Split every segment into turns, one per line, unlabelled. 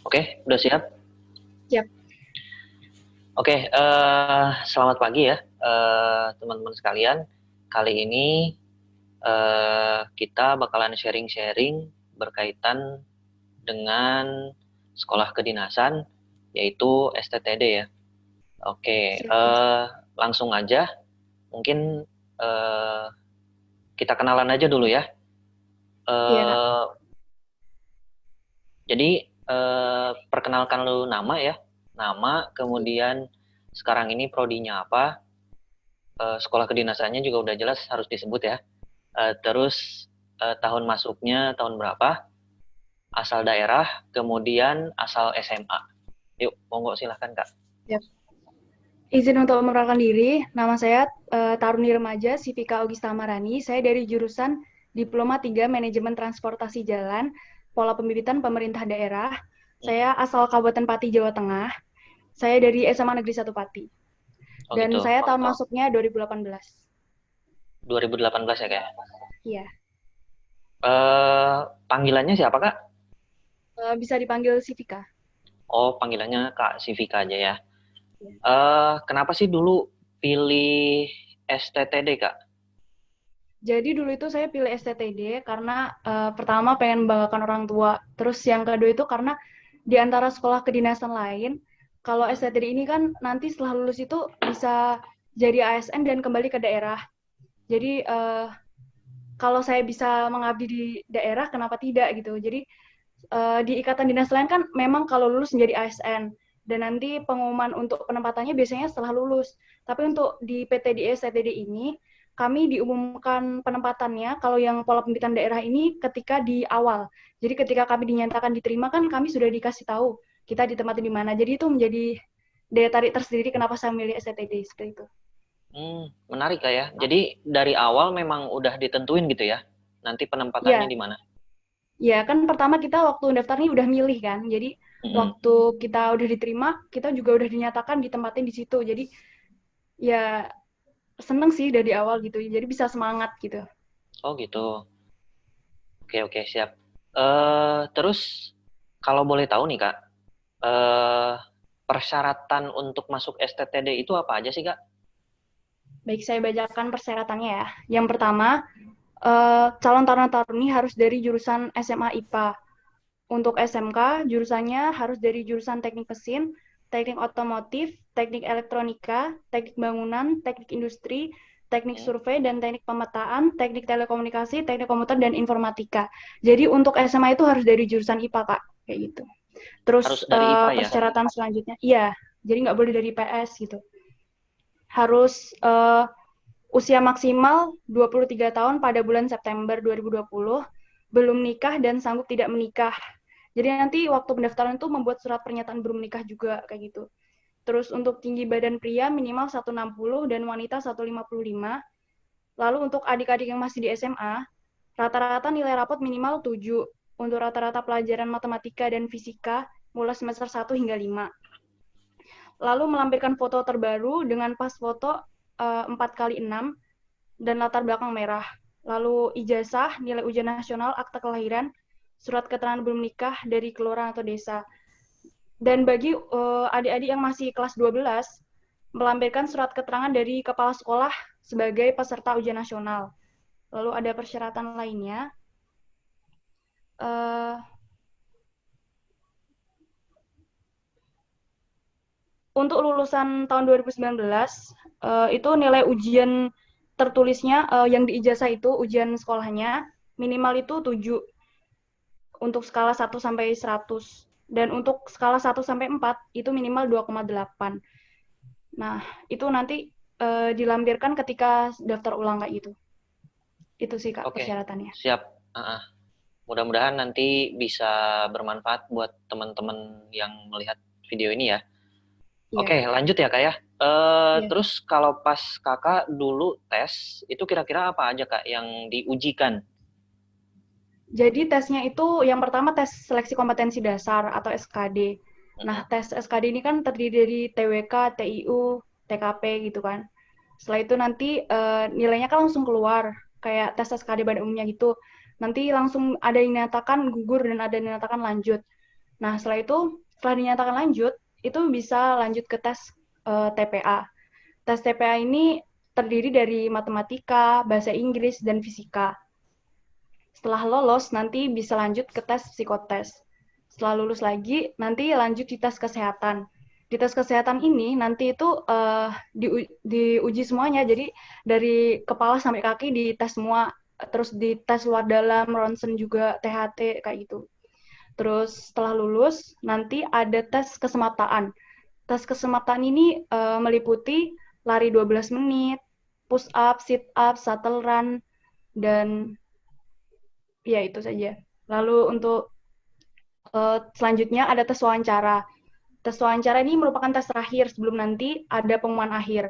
Oke, udah siap?
Siap.
Oke, selamat pagi ya, teman-teman sekalian. Kali ini kita bakalan sharing-sharing berkaitan dengan sekolah kedinasan, yaitu STTD ya. Oke,
Siap, Mas.
langsung aja. Mungkin kita kenalan aja dulu ya.
Iya, Kak.
Eh, jadi, perkenalkan lu nama ya. Nama, kemudian sekarang ini prodinya apa, sekolah kedinasannya juga udah jelas harus disebut ya. Terus tahun masuknya tahun berapa, asal daerah, kemudian asal SMA. Yuk, monggo silahkan Kak.
Siap. Izin untuk memperkenalkan diri. Nama saya Taruni Remaja Sivika Augista Marani. Saya dari jurusan Diploma 3 Manajemen Transportasi Jalan, Pola Pembibitan Pemerintah Daerah. Saya asal Kabupaten Pati, Jawa Tengah. Saya dari SMA Negeri 1 Pati.
Oh
Dan
gitu,
saya tahun masuknya 2018.
2018 ya Kak.
Iya.
Panggilannya siapa Kak?
Bisa dipanggil Sivika.
Oh, panggilannya Kak Sivika aja ya.
Iya.
Kenapa sih dulu pilih STTD Kak?
Jadi dulu itu saya pilih STTD karena pertama pengen membanggakan orang tua. Terus yang kedua itu karena di antara sekolah kedinasan lain, kalau STTD ini kan nanti setelah lulus itu bisa jadi ASN dan kembali ke daerah. Jadi kalau saya bisa mengabdi di daerah, kenapa tidak gitu. Jadi di ikatan dinas lain kan memang kalau lulus menjadi ASN dan nanti pengumuman untuk penempatannya biasanya setelah lulus. Tapi untuk di PTDI STTD ini kami diumumkan penempatannya kalau yang pola pembibitan daerah ini ketika di awal. Jadi ketika kami dinyatakan diterima kan kami sudah dikasih tahu kita ditempatin di mana. Jadi itu menjadi daya tarik tersendiri kenapa saya memilih STTD seperti itu.
Menarik Kak ya. Jadi dari awal memang udah ditentuin gitu ya, nanti penempatannya
Ya,
di mana?
ya kan pertama kita waktu daftarnya udah milih kan. Jadi
Mm-mm.
waktu kita udah diterima, kita juga udah dinyatakan ditempatin di situ. Jadi ya seneng sih dari awal gitu. Jadi bisa semangat gitu.
Oh gitu. Oke, oke, siap. Terus kalau boleh tahu nih Kak, eh persyaratan untuk masuk STTD itu apa aja sih Kak?
Baik, saya bacakan persyaratannya ya. Yang pertama, calon taruna-taruni harus dari jurusan SMA IPA. Untuk SMK, jurusannya harus dari jurusan teknik mesin, teknik otomotif, teknik elektronika, teknik bangunan, teknik industri, teknik
Hmm,
survei, dan teknik pemetaan, teknik telekomunikasi, teknik komputer, dan informatika. Jadi untuk SMA itu harus dari jurusan IPA, Kak. Kayak gitu.
harus
Terus
dari IPA ya?
persyaratan selanjutnya, iya. Jadi nggak boleh dari PS gitu. Harus usia maksimal 23 tahun pada bulan September 2020, belum nikah dan sanggup tidak menikah. Jadi nanti waktu pendaftaran itu membuat surat pernyataan belum menikah juga kayak gitu. Terus untuk tinggi badan pria minimal 160 dan wanita 155. Lalu untuk adik-adik yang masih di SMA, rata-rata nilai rapot minimal 7 untuk rata-rata pelajaran matematika dan fisika mulai semester 1 hingga 5. Lalu melampirkan foto terbaru dengan pas foto 4x6 dan latar belakang merah. Lalu ijazah, nilai ujian nasional, akta kelahiran, surat keterangan belum nikah dari kelurahan atau desa. Dan bagi adik-adik yang masih kelas 12, melampirkan surat keterangan dari kepala sekolah sebagai peserta ujian nasional. Lalu ada persyaratan lainnya. Uh, untuk lulusan tahun 2019, itu nilai ujian tertulisnya yang diijazah itu ujian sekolahnya minimal itu 7 untuk skala 1 sampai 100 dan untuk skala 1 sampai 4 itu minimal 2,8. Nah, itu nanti dilampirkan ketika daftar ulang kayak gitu. Itu sih Kak
Oke,
persyaratannya.
siap. Mudah-mudahan nanti bisa bermanfaat buat teman-teman yang melihat video ini ya.
Iya.
Oke, lanjut ya Kak ya.
Iya.
Terus kalau pas Kakak dulu tes, itu kira-kira apa aja Kak yang diujikan?
Jadi tesnya itu yang pertama tes seleksi kompetensi dasar atau SKD. Nah,
Mm-mm.
tes SKD ini kan terdiri dari TWK, TIU, TKP gitu kan. Setelah itu nanti nilainya kan langsung keluar, kayak tes SKD pada umumnya gitu. Nanti langsung ada yang dinyatakan gugur dan ada yang dinyatakan lanjut. Nah, setelah dinyatakan lanjut, itu bisa lanjut ke tes TPA. Tes TPA ini terdiri dari matematika, bahasa Inggris, dan fisika. Setelah lolos, nanti bisa lanjut ke tes psikotes. Setelah lulus lagi, nanti lanjut di tes kesehatan. Di tes kesehatan ini nanti itu diuji semuanya, jadi dari kepala sampai kaki dites semua, terus dites luar dalam, ronsen juga, THT, kayak gitu. Terus setelah lulus, nanti ada tes kesemataan. Tes kesemataan ini meliputi lari 12 menit, push up, sit up, shuttle run, dan ya itu saja. Lalu untuk selanjutnya ada tes wawancara. Tes wawancara ini merupakan tes terakhir sebelum nanti ada pengumuman akhir.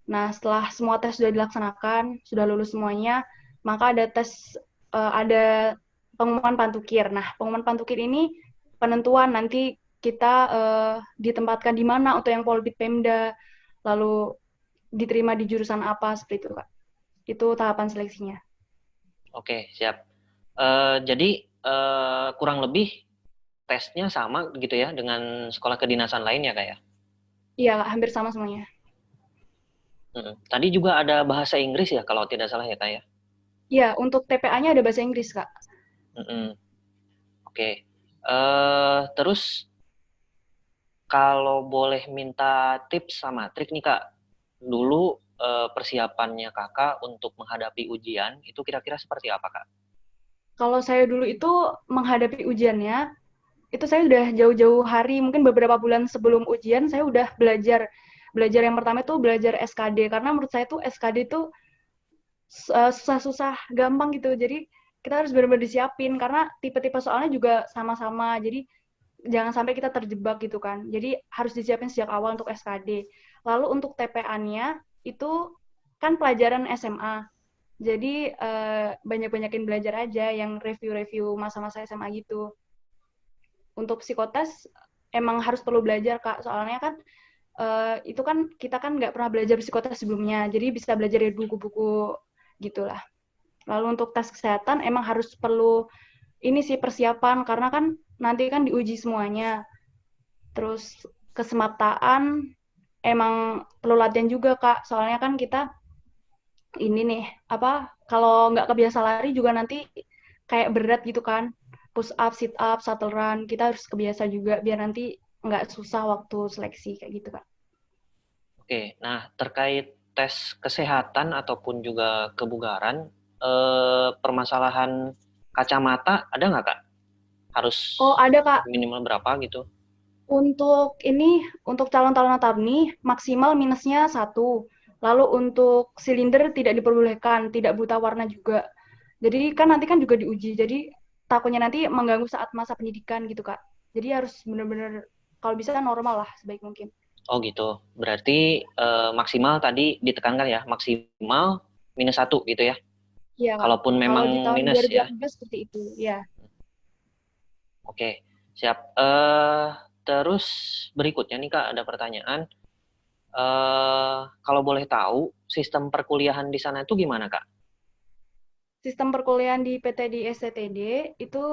Nah, setelah semua tes sudah dilaksanakan, sudah lulus semuanya, maka ada pengumuman pantukir. Nah, pengumuman pantukir ini penentuan nanti kita ditempatkan di mana untuk yang Polbit Pemda, lalu diterima di jurusan apa, seperti itu, Kak. Itu tahapan seleksinya.
Oke, siap. Jadi kurang lebih tesnya sama gitu ya dengan sekolah kedinasan lain ya Kak ya?
Iya, Kak, hampir sama semuanya.
Tadi juga ada bahasa Inggris ya kalau tidak salah ya Kak ya?
Iya, untuk TPA-nya ada bahasa Inggris, Kak.
Oke. Terus kalau boleh minta tips sama trik nih Kak, dulu persiapannya Kakak untuk menghadapi ujian itu kira-kira seperti apa Kak?
Kalau saya dulu itu menghadapi ujiannya, itu saya udah jauh-jauh hari, mungkin beberapa bulan sebelum ujian, saya udah belajar. Belajar yang pertama itu belajar SKD, karena menurut saya tuh SKD itu susah-susah gampang gitu. Jadi kita harus benar-benar disiapin, karena tipe-tipe soalnya juga sama-sama. Jadi jangan sampai kita terjebak gitu kan. Jadi harus disiapin sejak awal untuk SKD. Lalu untuk TPA-nya, itu kan pelajaran SMA. Jadi banyak-banyakin belajar aja yang review-review masa-masa SMA gitu. Untuk psikotes emang harus perlu belajar, Kak. Soalnya kan itu kan kita kan nggak pernah belajar psikotes sebelumnya. Jadi bisa belajar dari buku-buku gitulah. Lalu untuk tes kesehatan emang harus perlu ini sih persiapan karena kan nanti kan diuji semuanya. Terus kesemataan emang perlu latihan juga, Kak. Soalnya kan kita ini nih kalau nggak kebiasa lari juga nanti kayak berat gitu kan, push up, sit up, shuttle run, kita harus kebiasa juga biar nanti nggak susah waktu seleksi kayak gitu, Kak.
Oke, nah terkait tes kesehatan ataupun juga kebugaran, permasalahan kacamata ada nggak Kak? Harus
Oh ada, Kak.
minimal berapa gitu?
Untuk calon-calon taruni maksimal minusnya 1. Lalu untuk silinder tidak diperbolehkan, tidak buta warna juga. Jadi kan nanti kan juga diuji, jadi takutnya nanti mengganggu saat masa pendidikan gitu, Kak. Jadi harus benar-benar kalau bisa normal lah sebaik mungkin.
Oh gitu, berarti maksimal tadi ditekankan ya, maksimal -1 gitu ya?
Iya, Kak.
Kalaupun
Kalau di
memang
tahun
minus ya?
2018 seperti itu, ya.
Oke, siap. Terus berikutnya nih Kak, ada pertanyaan. Kalau boleh tahu, sistem perkuliahan di sana itu gimana Kak?
Sistem perkuliahan di PTD STTD itu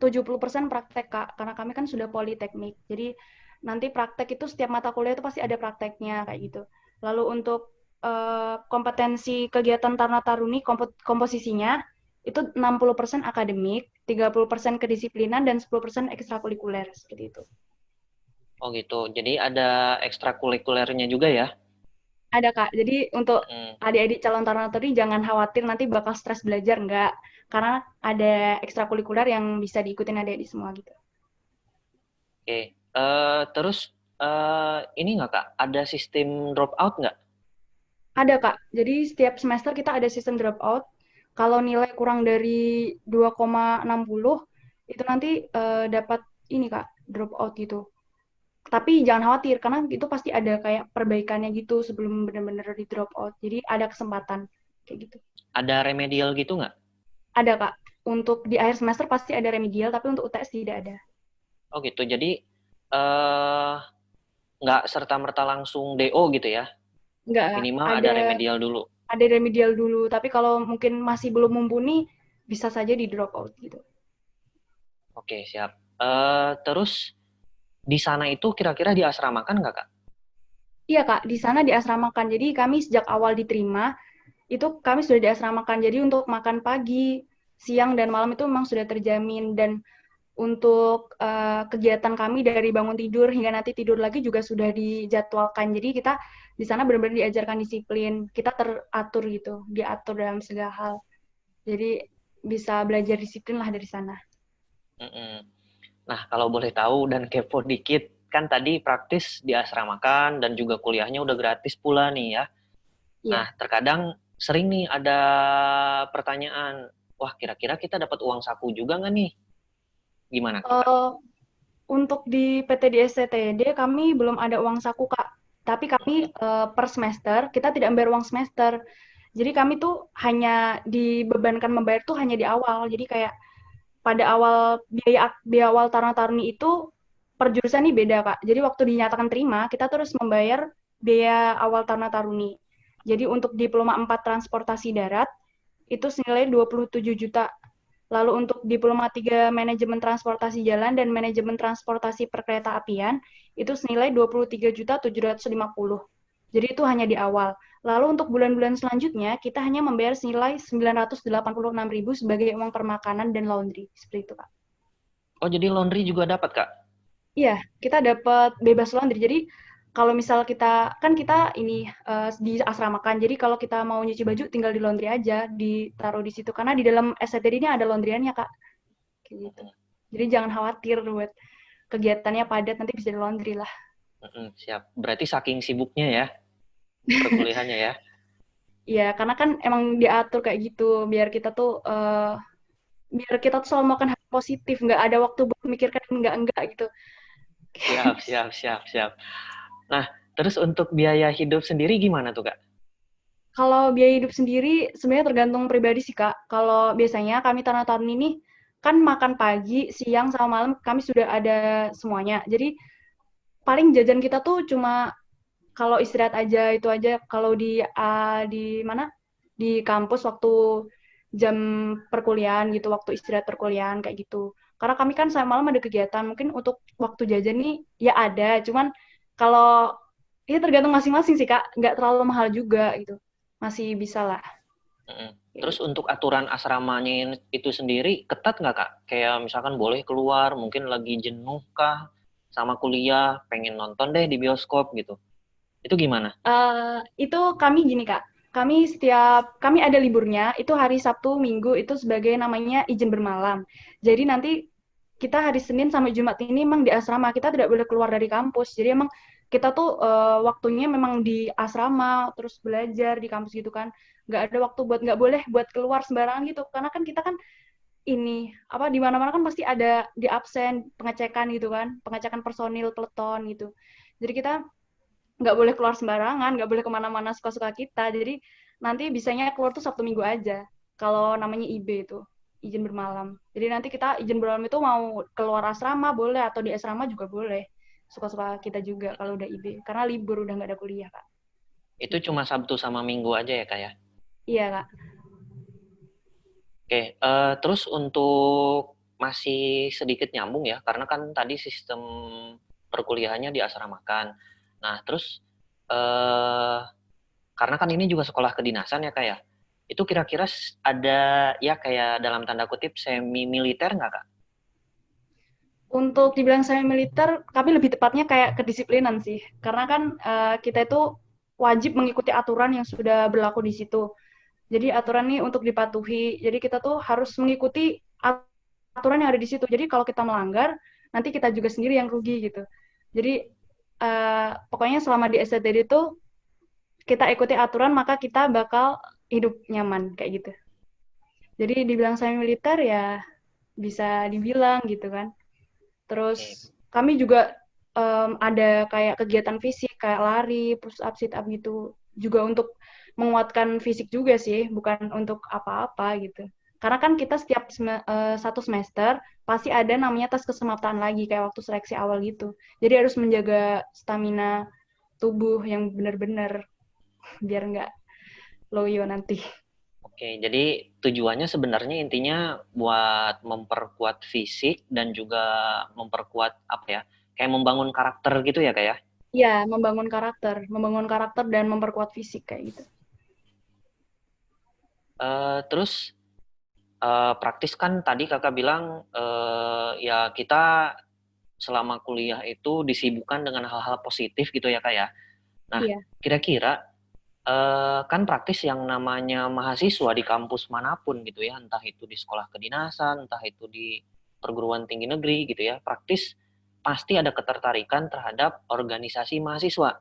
70% praktek, Kak, karena kami kan sudah politeknik. Jadi nanti praktek itu setiap mata kuliah itu pasti ada prakteknya kayak gitu. Lalu untuk kompetensi kegiatan Taruna Taruni komposisinya itu 60% akademik, 30% kedisiplinan dan 10% ekstrakurikuler seperti itu.
Oh gitu, jadi ada ekstrakurikulernya juga ya?
Ada, Kak. Jadi untuk adik-adik calon Taruna Taruni jangan khawatir nanti bakal stres belajar, enggak. Karena ada ekstrakurikuler yang bisa diikutin adik-adik semua gitu.
Oke, terus ini nggak Kak, ada sistem drop out nggak?
Ada, Kak. Jadi setiap semester kita ada sistem drop out. Kalau nilai kurang dari 2,60 itu nanti dapat ini, Kak, drop out gitu. Tapi jangan khawatir karena itu pasti ada kayak perbaikannya gitu sebelum benar-benar di drop out. Jadi ada kesempatan kayak gitu.
Ada remedial gitu nggak?
Ada, Kak. Untuk di akhir semester pasti ada remedial, tapi untuk UTS tidak ada.
Oh gitu, jadi nggak serta-merta langsung DO gitu ya?
Enggak,
Minimal ada remedial dulu.
ada remedial dulu. Tapi kalau mungkin masih belum mumpuni, bisa saja di drop out gitu.
Oke, siap. Terus di sana itu kira-kira diasramakan nggak, Kak?
Iya Kak, di sana diasramakan. Jadi kami sejak awal diterima, itu kami sudah diasramakan. Jadi untuk makan pagi, siang, dan malam itu memang sudah terjamin. Dan untuk kegiatan kami dari bangun tidur hingga nanti tidur lagi juga sudah dijadwalkan. Jadi kita di sana benar-benar diajarkan disiplin. Kita teratur gitu, diatur dalam segala hal. Jadi bisa belajar disiplin lah dari sana.
Mm-mm. Nah, kalau boleh tahu dan kepo dikit, kan tadi praktis diasramakan dan juga kuliahnya udah gratis pula nih ya. Nah,
Iya.
terkadang sering nih ada pertanyaan, wah kira-kira kita dapat uang saku juga nggak nih? Gimana tuh, Kak?
Uh, untuk di PTD STTD kami belum ada uang saku Kak. Tapi kami per semester kita tidak membayar uang semester. Jadi kami tuh hanya dibebankan membayar tuh hanya di awal. Jadi kayak pada awal biaya awal Taruna-Taruni itu per jurusan nih beda Kak. Jadi waktu dinyatakan terima, kita terus membayar biaya awal Taruna-Taruni. Jadi untuk diploma 4 transportasi darat itu senilai 27 juta. Lalu untuk diploma 3 manajemen transportasi jalan dan manajemen transportasi perkereta apian itu senilai 23.750. Jadi itu hanya di awal. Lalu untuk bulan-bulan selanjutnya kita hanya membayar senilai 986.000 sebagai uang permakanan dan laundry. Seperti itu, Kak.
Oh, jadi laundry juga dapat, Kak?
Iya, kita dapat bebas laundry. Jadi kalau misal kita ini diasramakan. Jadi kalau kita mau nyuci baju tinggal di laundry aja, ditaruh di situ. Karena di dalam STD ini ada laundryannya, Kak. Kayak gitu. Jadi jangan khawatir buat kegiatannya padat, nanti bisa di laundry lah.
Siap. Berarti saking sibuknya ya perkuliahannya ya.
Iya, karena kan emang diatur kayak gitu, biar kita tuh selalu melakukan hal positif, nggak ada waktu buat memikirkan enggak gitu.
Siap, siap, siap, siap. Nah, terus untuk biaya hidup sendiri gimana tuh, Kak?
Kalau biaya hidup sendiri sebenarnya tergantung pribadi sih, Kak. Kalau biasanya kami Taruna-Taruni ini kan makan pagi, siang, sama malam kami sudah ada semuanya. Jadi paling jajan kita tuh cuma kalau istirahat aja itu aja. Kalau di mana? Di kampus waktu jam perkuliahan gitu, waktu istirahat perkuliahan kayak gitu. Karena kami kan sampai malam ada kegiatan, mungkin untuk waktu jajan nih ya ada, cuman kalau ya tergantung masing-masing sih Kak, nggak terlalu mahal juga gitu. Masih bisa lah.
Terus untuk aturan asramanya itu sendiri ketat nggak, Kak? Kayak misalkan boleh keluar, mungkin lagi jenuh kah sama kuliah, pengen nonton deh di bioskop gitu. Itu gimana?
Itu kami gini Kak, kami ada liburnya, itu hari Sabtu Minggu itu sebagai namanya izin bermalam. Jadi nanti kita hari Senin sampai Jumat ini memang di asrama, kita tidak boleh keluar dari kampus. Jadi emang kita tuh waktunya memang di asrama, terus belajar di kampus gitu kan. Nggak boleh buat keluar sembarangan gitu. Karena kan kita kan di mana-mana kan pasti ada di absen, pengecekan gitu kan, pengecekan personil, peleton gitu. Jadi kita nggak boleh keluar sembarangan, nggak boleh kemana-mana suka-suka kita. Jadi nanti bisanya keluar tuh Sabtu Minggu aja. Kalau namanya IB itu, izin bermalam. Jadi nanti kita izin bermalam itu mau keluar asrama boleh, atau di asrama juga boleh. Suka-suka kita juga kalau udah IB. Karena libur, udah nggak ada kuliah, Kak.
Itu cuma Sabtu sama Minggu aja ya, Kak ya?
Iya, Kak.
Oke, terus untuk masih sedikit nyambung ya, karena kan tadi sistem perkuliahannya diasramakan. Nah, terus eh, karena kan ini juga sekolah kedinasan ya, Kak ya? Itu kira-kira ada ya kayak dalam tanda kutip semi militer nggak, Kak?
Untuk dibilang semi militer, tapi lebih tepatnya kayak kedisiplinan sih. Karena kan kita itu wajib mengikuti aturan yang sudah berlaku di situ. Jadi aturan ini untuk dipatuhi. Jadi kita tuh harus mengikuti aturan yang ada di situ. Jadi kalau kita melanggar, nanti kita juga sendiri yang rugi gitu. Jadi pokoknya selama di STTD itu kita ikuti aturan, maka kita bakal hidup nyaman kayak gitu. Jadi dibilang semi militer ya bisa dibilang gitu kan.
Oke.
Terus kami juga ada kayak kegiatan fisik kayak lari, push up, sit up gitu. Juga untuk menguatkan fisik juga sih, bukan untuk apa-apa gitu. Karena kan kita setiap satu semester pasti ada namanya tes kesemaptaan lagi kayak waktu seleksi awal gitu. Jadi harus menjaga stamina tubuh yang benar-benar biar nggak loyo nanti.
Oke, jadi tujuannya sebenarnya intinya buat memperkuat fisik dan juga memperkuat apa ya, kayak membangun karakter gitu ya, kayak.
Iya, membangun karakter dan memperkuat fisik kayak gitu.
Terus praktis kan tadi kakak bilang ya kita selama kuliah itu disibukkan dengan hal-hal positif gitu ya kak ya. Nah,
Iya.
kira-kira kan praktis yang namanya mahasiswa di kampus manapun gitu ya, entah itu di sekolah kedinasan, entah itu di perguruan tinggi negeri gitu ya, praktis pasti ada ketertarikan terhadap organisasi mahasiswa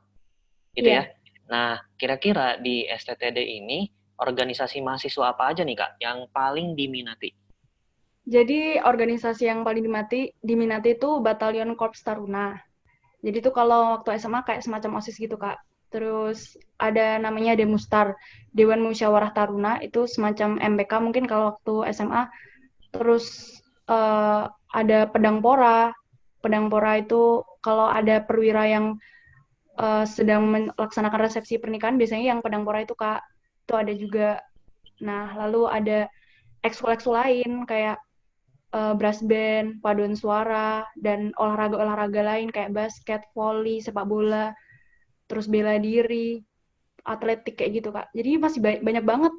gitu ya.
Iya.
Nah, kira-kira di STTD ini organisasi mahasiswa apa aja nih Kak yang paling diminati?
Jadi organisasi yang paling diminati itu Batalion Korps Taruna. Jadi itu kalau waktu SMA kayak semacam OSIS gitu, Kak. Terus ada namanya Demustar, Dewan Musyawarah Taruna, itu semacam MBK mungkin kalau waktu SMA. Terus ada Pedangpora. Pedangpora itu kalau ada perwira yang sedang melaksanakan resepsi pernikahan, biasanya yang Pedangpora itu, Kak. Itu ada juga. Nah, lalu ada ekskul-ekskul lain kayak brass band, paduan suara, dan olahraga-olahraga lain kayak basket, volley, sepak bola, terus bela diri, atletik kayak gitu, Kak. Jadi masih banyak banget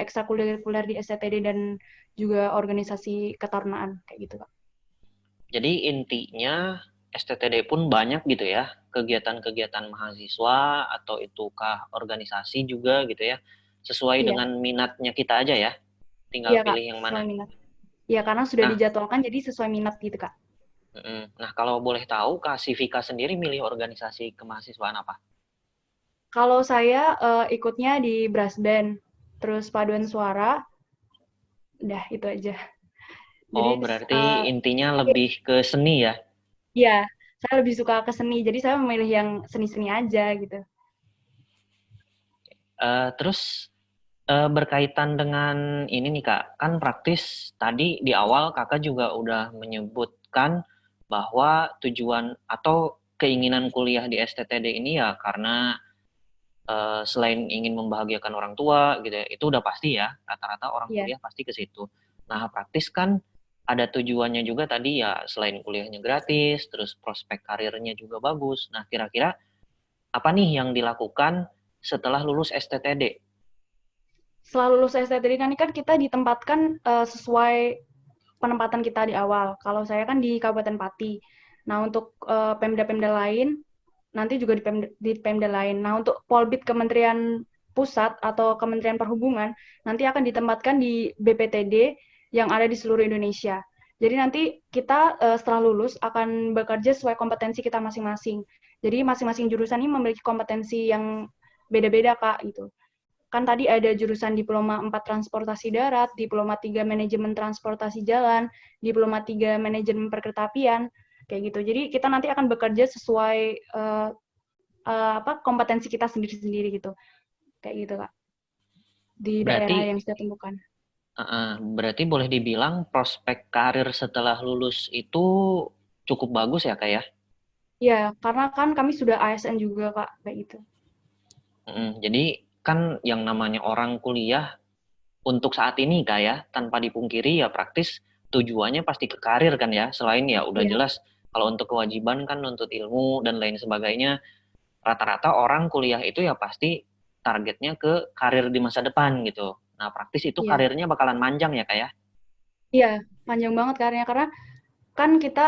ekstrakurikuler di STTD dan juga organisasi ketarunaan kayak gitu, Kak.
Jadi intinya STTD pun banyak gitu ya, kegiatan-kegiatan mahasiswa atau itukah organisasi juga gitu ya, sesuai
Iya,
dengan minatnya kita aja ya,
iya,
tinggal
Kak,
pilih yang
sesuai
mana.
minat. Iya, karena sudah
Nah,
dijadwalkan jadi sesuai minat gitu, Kak.
nah kalau boleh tahu Kak Sivika sendiri milih organisasi kemahasiswaan apa?
Kalau saya ikutnya di brass band, terus paduan suara, udah itu aja.
Oh,
Jadi
berarti intinya lebih ke seni ya.
iya, saya lebih suka ke seni, jadi saya memilih yang seni-seni aja gitu.
Terus berkaitan dengan ini nih Kak, kan praktis tadi di awal Kakak juga udah menyebutkan bahwa tujuan atau keinginan kuliah di STTD ini ya karena selain ingin membahagiakan orang tua gitu ya, itu udah pasti ya, rata-rata orang
Iya,
kuliah pasti ke situ. Nah, praktis kan ada tujuannya juga tadi ya, selain kuliahnya gratis, terus prospek karirnya juga bagus. Nah, kira-kira apa nih yang dilakukan setelah lulus STTD?
setelah lulus STTD nanti kan kita ditempatkan sesuai penempatan kita di awal. Kalau saya kan di Kabupaten Pati. Nah, untuk Pemda-Pemda lain, nanti juga di Pemda lain. Nah, untuk Polbid Kementerian Pusat atau Kementerian Perhubungan, nanti akan ditempatkan di BPTD yang ada di seluruh Indonesia. Jadi nanti kita setelah lulus akan bekerja sesuai kompetensi kita masing-masing. Jadi masing-masing jurusan ini memiliki kompetensi yang beda-beda, Kak, gitu. Kan tadi ada jurusan Diploma 4 Transportasi Darat, Diploma 3 Manajemen Transportasi Jalan, Diploma 3 Manajemen Perkeretaapian, kayak gitu. Jadi kita nanti akan bekerja sesuai kompetensi kita sendiri-sendiri gitu. Kayak gitu, Kak. Di
Berarti
daerah yang kita temukan.
berarti boleh dibilang prospek karir setelah lulus itu cukup bagus ya, Kak ya?
Ya, karena kan kami sudah ASN juga, Kak, kayak gitu.
Jadi kan yang namanya orang kuliah untuk saat ini, Kak ya, tanpa dipungkiri ya praktis tujuannya pasti ke karir kan ya. Selain ya udah
Iya,
jelas kalau untuk kewajiban kan nuntut ilmu dan lain sebagainya. Rata-rata orang kuliah itu ya pasti targetnya ke karir di masa depan gitu. Nah, praktis itu
iya.
karirnya bakalan manjang ya, Kak ya?
Iya, panjang banget karirnya karena kan kita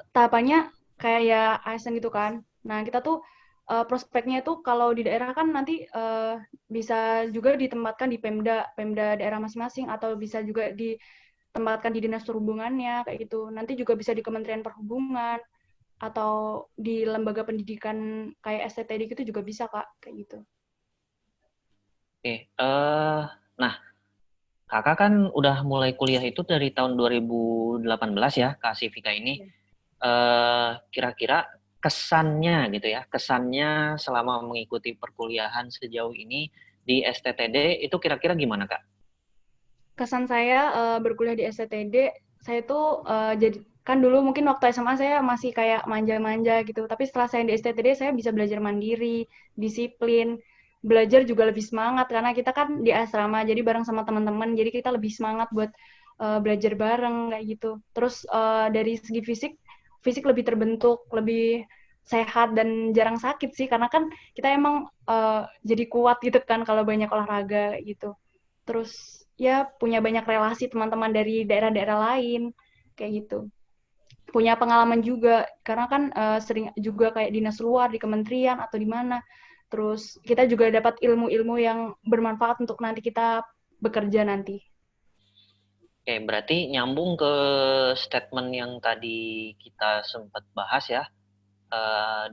tahapannya kayak ya ASN gitu kan. Nah, kita tuh prospeknya itu kalau di daerah kan nanti bisa juga ditempatkan di Pemda, Pemda daerah masing-masing atau bisa juga ditempatkan di Dinas Perhubungannya kayak gitu. Nanti juga bisa di Kementerian Perhubungan atau di lembaga pendidikan kayak STTD gitu juga bisa, Kak, kayak gitu.
Oke, nah kakak kan udah mulai kuliah itu dari tahun 2018 ya, Kak Sivika ini.
Iya.
Kira-kira kesannya gitu ya, kesannya selama mengikuti perkuliahan sejauh ini di STTD itu kira-kira gimana, Kak?
Kesan saya berkuliah di STTD, saya tuh jadi kan dulu mungkin waktu SMA saya masih kayak manja-manja gitu, tapi setelah saya di STTD saya bisa belajar mandiri, disiplin, belajar juga lebih semangat karena kita kan di asrama jadi bareng sama teman-teman jadi kita lebih semangat buat belajar bareng kayak gitu. Terus dari segi fisik, fisik lebih terbentuk, lebih sehat dan jarang sakit sih karena kan kita emang jadi kuat gitu kan kalau banyak olahraga kayak gitu. Terus ya punya banyak relasi teman-teman dari daerah-daerah lain kayak gitu. Punya pengalaman juga karena kan sering juga kayak dinas luar di kementerian atau di mana. Terus kita juga dapat ilmu-ilmu yang bermanfaat untuk nanti kita bekerja nanti.
Oke, berarti nyambung ke statement yang tadi kita sempat bahas ya,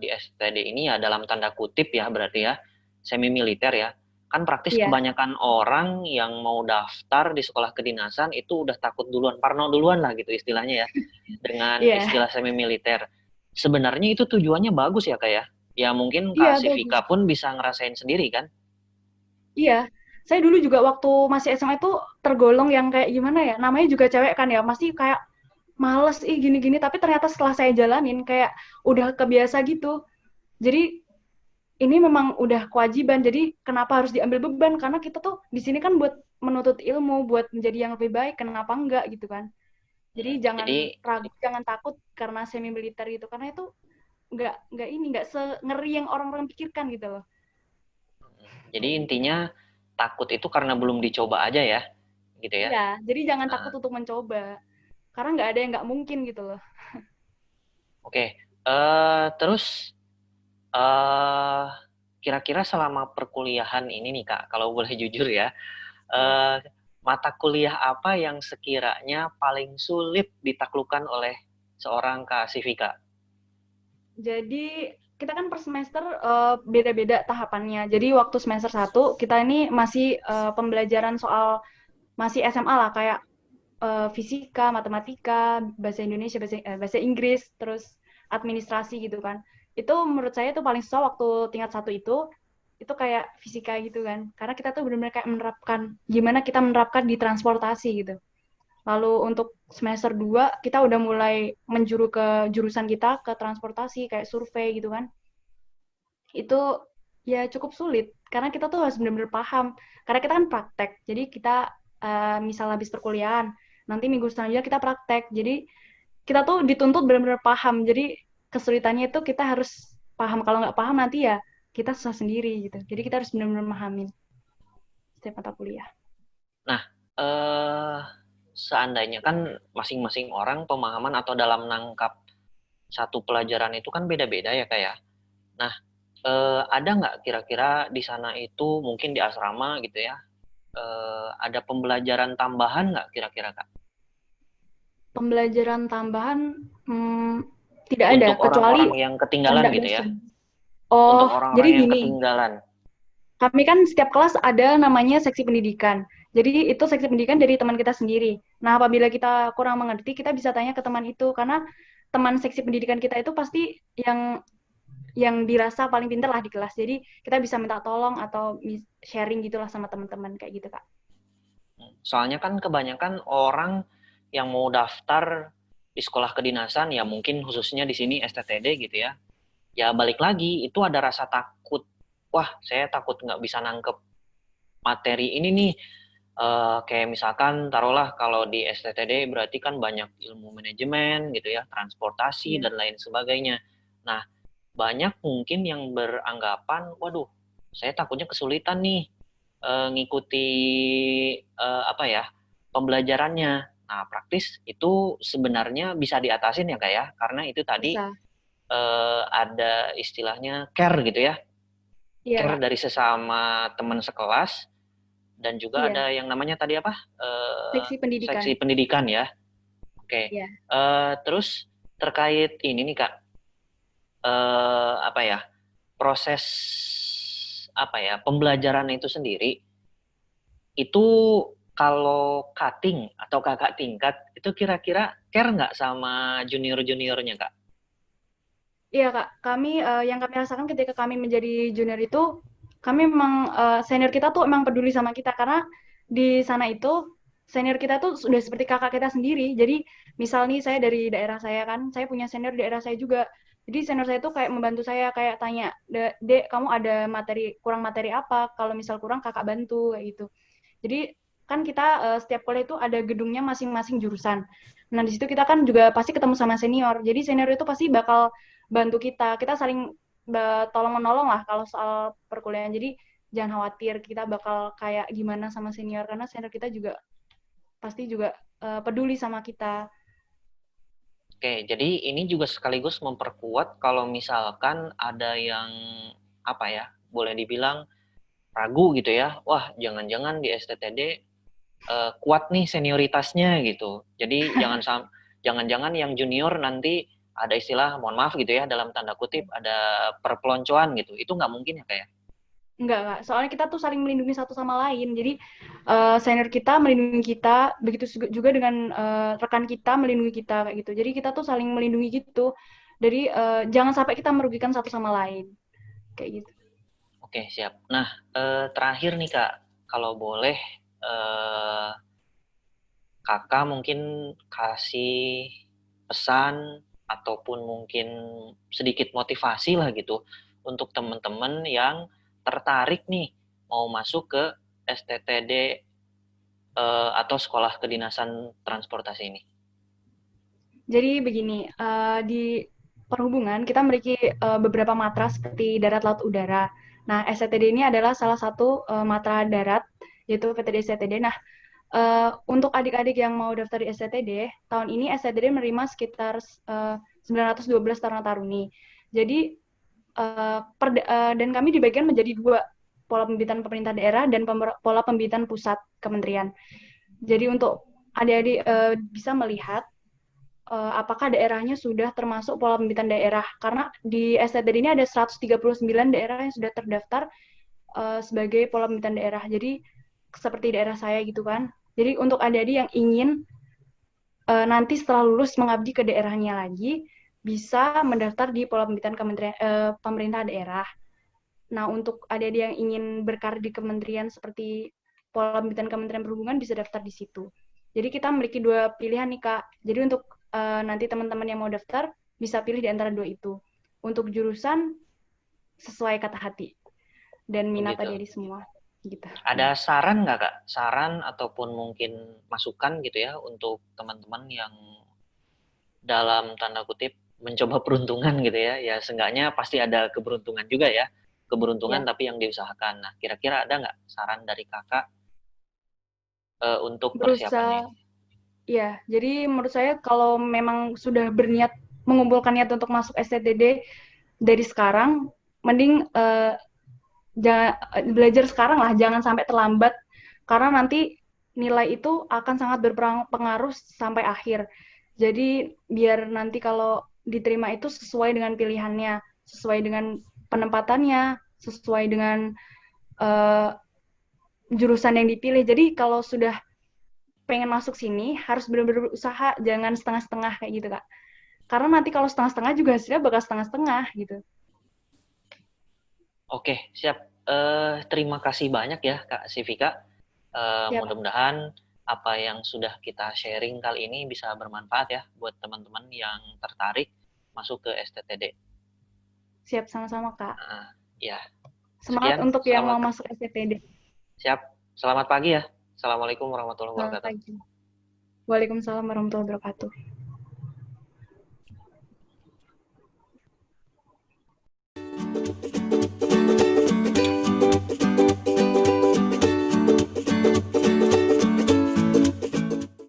di STD ini ya dalam tanda kutip ya berarti ya, semi militer ya. Kan praktis
Iya,
kebanyakan orang yang mau daftar di sekolah kedinasan itu udah takut duluan, parno duluan lah gitu istilahnya ya, dengan
iya,
istilah semi militer. Sebenarnya itu tujuannya bagus ya Kak ya? Ya mungkin
iya
Kak
bagus.
Sivika pun bisa ngerasain sendiri kan?
Iya, saya dulu juga waktu masih SMA itu tergolong yang kayak gimana ya, namanya juga cewek kan ya, masih kayak males gini-gini, tapi ternyata setelah saya jalanin kayak udah kebiasa gitu. Jadi ini memang udah kewajiban, jadi kenapa harus diambil beban? Karena kita tuh di sini kan buat menuntut ilmu, buat menjadi yang lebih baik, kenapa enggak gitu kan? Jadi jangan
Jadi
ragu, jangan takut karena semi militer gitu, karena itu nggak ngeri yang orang-orang pikirkan gitu loh.
jadi intinya takut itu karena belum dicoba aja ya, gitu ya.
Iya, jadi jangan takut
Nah,
untuk mencoba. Karena nggak ada yang nggak mungkin gitu loh.
oke. Terus eh kira-kira selama perkuliahan ini nih Kak, kalau boleh jujur ya,
Ya.
eh mata kuliah apa yang sekiranya paling sulit ditaklukkan oleh seorang Kak Sivika?
Jadi kita kan per semester beda-beda tahapannya. Jadi waktu semester 1 kita ini masih pembelajaran soal masih SMA lah kayak fisika, matematika, bahasa Indonesia, bahasa Inggris, terus administrasi gitu kan. Itu menurut saya itu paling susah waktu tingkat 1 itu kayak fisika gitu kan. Karena kita tuh benar-benar kayak menerapkan gimana kita menerapkan di transportasi gitu. Lalu untuk semester 2 kita udah mulai menjuru ke jurusan kita ke transportasi kayak survei gitu kan. Itu ya cukup sulit karena kita tuh harus benar-benar paham. Karena kita kan praktek. Jadi kita misal habis perkuliahan, nanti minggu selanjutnya kita praktek. Jadi kita tuh dituntut benar-benar paham. Jadi kesulitannya itu kita harus paham. Kalau nggak paham nanti ya kita susah sendiri gitu. Jadi kita harus benar-benar memahamin setiap mata kuliah.
Nah, eh seandainya kan masing-masing orang pemahaman atau dalam nangkap satu pelajaran itu kan beda-beda ya Kak ya. Nah, ada nggak kira-kira di sana itu mungkin di asrama gitu ya, ada pembelajaran tambahan nggak kira-kira Kak?
Pembelajaran tambahan tidak ada
Untuk
kecuali
orang-orang yang ketinggalan
kehendak
gitu ya,
dosen.
untuk
Oh, jadi
orang-orang yang
gini,
ketinggalan.
kami kan setiap kelas ada namanya seksi pendidikan. Jadi itu seksi pendidikan dari teman kita sendiri. Nah, apabila kita kurang mengerti, kita bisa tanya ke teman itu karena teman seksi pendidikan kita itu pasti yang dirasa paling pintar lah di kelas. Jadi kita bisa minta tolong atau sharing gitulah sama teman-teman kayak gitu, Kak.
Soalnya kan kebanyakan orang yang mau daftar di sekolah kedinasan ya mungkin khususnya di sini STTD gitu ya. Ya balik lagi itu ada rasa takut. Wah, saya takut nggak bisa nangkep materi ini nih. Kayak misalkan taruhlah kalau di STTD berarti kan banyak ilmu manajemen gitu ya, transportasi
Iya.
dan lain sebagainya. Nah, banyak mungkin yang beranggapan, waduh, saya takutnya kesulitan nih ngikuti apa ya pembelajarannya. Nah, praktis itu sebenarnya bisa diatasin ya kak ya, karena itu tadi
Bisa.
ada istilahnya care gitu ya,
Iya,
care
Kak.
dari sesama teman sekelas dan juga
Iya.
ada yang namanya tadi apa
Seksi pendidikan.
seksi pendidikan ya. Oke,
Iya.
terus terkait ini nih kak, apa ya proses apa ya pembelajaran itu sendiri itu kalau cutting atau kakak tingkat itu kira-kira care nggak sama junior-juniornya kak?
Iya, Kak. Yang kami rasakan ketika kami menjadi junior itu, kami memang senior kita tuh emang peduli sama kita karena di sana itu senior kita tuh sudah seperti kakak kita sendiri. Jadi misal nih saya dari daerah saya kan, saya punya senior di daerah saya juga. Jadi senior saya tuh kayak membantu saya, kayak tanya, Dek, kamu ada kurang materi apa? Kalau misal kurang kakak bantu, kayak gitu. Jadi kan kita setiap kuliah itu ada gedungnya masing-masing jurusan. Nah di situ kita kan juga pasti ketemu sama senior. Jadi senior itu pasti bakal bantu kita. Kita saling tolong menolong lah kalau soal perkuliahan. Jadi jangan khawatir, kita bakal kayak gimana sama senior karena senior kita juga pasti juga peduli sama kita.
Oke, jadi ini juga sekaligus memperkuat kalau misalkan ada yang apa ya, boleh dibilang ragu gitu ya. Wah, jangan-jangan di STTD kuat nih senioritasnya gitu. Jadi jangan-jangan yang junior nanti ada istilah, mohon maaf gitu ya, dalam tanda kutip ada perpeloncoan gitu. Itu nggak mungkin ya kayak?
Enggak. Soalnya kita tuh saling melindungi satu sama lain. Jadi senior kita melindungi kita, begitu juga dengan rekan kita melindungi kita kayak gitu. Jadi kita tuh saling melindungi gitu. Jadi jangan sampai kita merugikan satu sama lain kayak gitu.
Oke, siap. Nah, terakhir nih Kak, kalau boleh Kakak mungkin kasih pesan ataupun mungkin sedikit motivasi lah gitu untuk teman-teman yang tertarik nih mau masuk ke STTD atau Sekolah Kedinasan Transportasi ini.
Jadi begini, di perhubungan kita memiliki beberapa matra seperti darat, laut, udara. Nah, STTD ini adalah salah satu matra darat, yaitu PTD STTD. Nah, untuk adik-adik yang mau daftar di STTD, tahun ini STTD menerima sekitar 912 taruna-taruni. Jadi, dan kami dibagikan menjadi 2, pola pembibitan pemerintah daerah dan pola pembibitan pusat kementerian. Jadi untuk adik-adik bisa melihat apakah daerahnya sudah termasuk pola pembibitan daerah. Karena di STTD ini ada 139 daerah yang sudah terdaftar sebagai pola pembibitan daerah. Jadi seperti daerah saya gitu kan. Jadi untuk adik-adik yang ingin nanti setelah lulus mengabdi ke daerahnya lagi, bisa mendaftar di pola pembibitan pemerintah daerah. Nah, untuk adik-adik yang ingin berkarir di kementerian seperti pola pembibitan Kementerian Perhubungan bisa daftar di situ. Jadi kita memiliki 2 pilihan nih, Kak. Jadi untuk nanti teman-teman yang mau daftar bisa pilih di antara 2 itu. Untuk jurusan sesuai kata hati dan minat adik-adik semua. Gitu.
Ada saran nggak Kak? Saran ataupun mungkin masukan gitu ya untuk teman-teman yang dalam tanda kutip mencoba peruntungan gitu ya. Ya seenggaknya pasti ada keberuntungan juga ya. Keberuntungan
Ya.
tapi yang diusahakan. Nah, kira-kira ada nggak saran dari Kakak untuk persiapannya?
Berusaha, ya. Jadi menurut saya kalau memang sudah berniat mengumpulkan niat untuk masuk STTD dari sekarang, mending belajar sekarang lah, jangan sampai terlambat, karena nanti nilai itu akan sangat berpengaruh sampai akhir. Jadi biar nanti kalau diterima itu sesuai dengan pilihannya, sesuai dengan penempatannya, sesuai dengan jurusan yang dipilih. Jadi kalau sudah pengen masuk sini, harus benar-benar berusaha, jangan setengah-setengah kayak gitu, Kak. Karena nanti kalau setengah-setengah juga hasilnya bakal setengah-setengah gitu.
Oke, siap. Terima kasih banyak ya Kak Sivika.
Ya, Pak.
Mudah-mudahan apa yang sudah kita sharing kali ini bisa bermanfaat ya buat teman-teman yang tertarik masuk ke STTD.
Siap, sama-sama, Kak.
Ya,
Semangat
sekian.
untuk yang mau masuk STTD.
Siap. Selamat pagi ya. Assalamualaikum warahmatullahi
Selamat
wabarakatuh.
pagi. Waalaikumsalam warahmatullahi wabarakatuh.